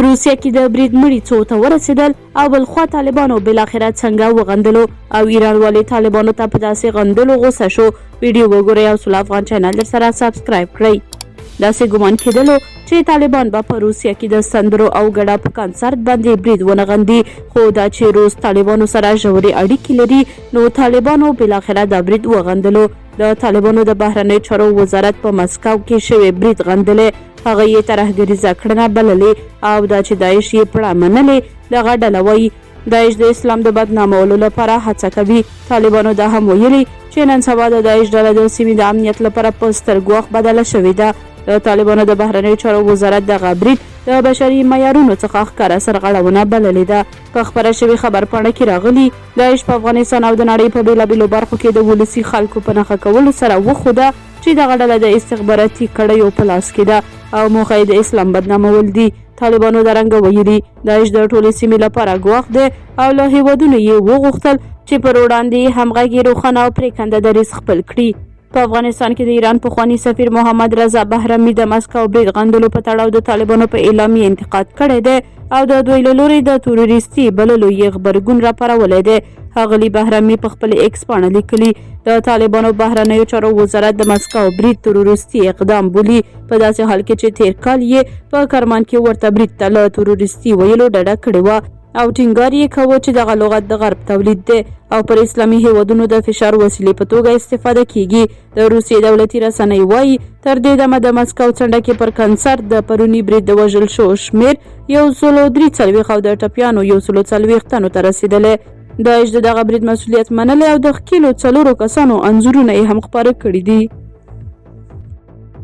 روسیه کې د برید مړي څو ته ورسېدل او بلخوا طالبانو بالاخره څنګه وغندلو او ایران ولې طالبانو ته په داسې غندلو غوسه شو. ویډیو وګورئ او سول افغان چینل در سره سبسکرایب کړئ. داسې ګمان کېدلو چې طالبان به په روسیه کې د سندرو او ګډا په کنسرت باندې برید ونه غندي، خو دا چې روس طالبانو سره ژورې اړیکې لري نو طالبانو بالاخره دا برید وغندلو. د طالبانو د بهرنیو چارو وزارت په مسکو کې شوی برید غندلې، هغه یې ترهګریزه کړنه بللې او دا چې داعش یې پړه منلې. دغه ډله وایي داعش د اسلام د بدنامولو لپاره هڅه کوي. طالبانو دا هم ویلي چې نن سبا د داعش ډله د سیمې د امنیت لپاره په سترګو بدله شوې ده. د طالبانو د بهرنیو چارو وزارت دغه برید د بشري معیارونو څخه ښکاره سرغړونه بللې ده. په خپره شوې خبرپاڼه کې راغلي داعش په افغانستان او د نړۍ په بېلابېلو برخو کې د ولسي خلکو په نښه کولو سره وښوده چې دغه ډله د استخباراتي کړیو په لاس کې ده او موخه یې د اسلام بدنامول دي. طالبانو د رنګه ویلي داعش د ټولې سیمې لپاره ګواښ دی او له هیوادونو یې وغوښتل چې پر وړاندې همغږي روښانه او پرېکنده دریځ خپل کړي. په افغانستان کې د ایران پخوانی سفیر محمد رضا بهرامي د مسکو برید غندلو په تړاو د طالبانو په اعلامیه انتقاد کړی دی او د دوی له لوري د تروریستي بللو یې غبرګون راپارولی دی. ښاغلي بهرامي په خپل ایکس پاڼه لیکلي د طالبانو بهرنیو چارو وزارت د مسکو برید تروریستي اقدام بولي، په داسې حال کې چې تیر کال یې په کرمان کې ورته برید ته له تروریستي ویلو ډډه کړې وه او ټینګار یې کاوه چې دغه لغت د غرب تولید دی او پر اسلامي هیوادونو د فشار وسیلې په توګه استفاده کیږي. د روسیې دولتي رسنۍ وایي تر دې دمه د مسکو څنډه کې پر کنسرت د پرونی برید د وژل شو شمیر 143 او د ټپیانو 140 تنو ته رسیدلی. داعش د دغه برید مسؤلیت منلی او د ښکېلو 4 کسانو انځورونه یې هم خپاره کړي دي.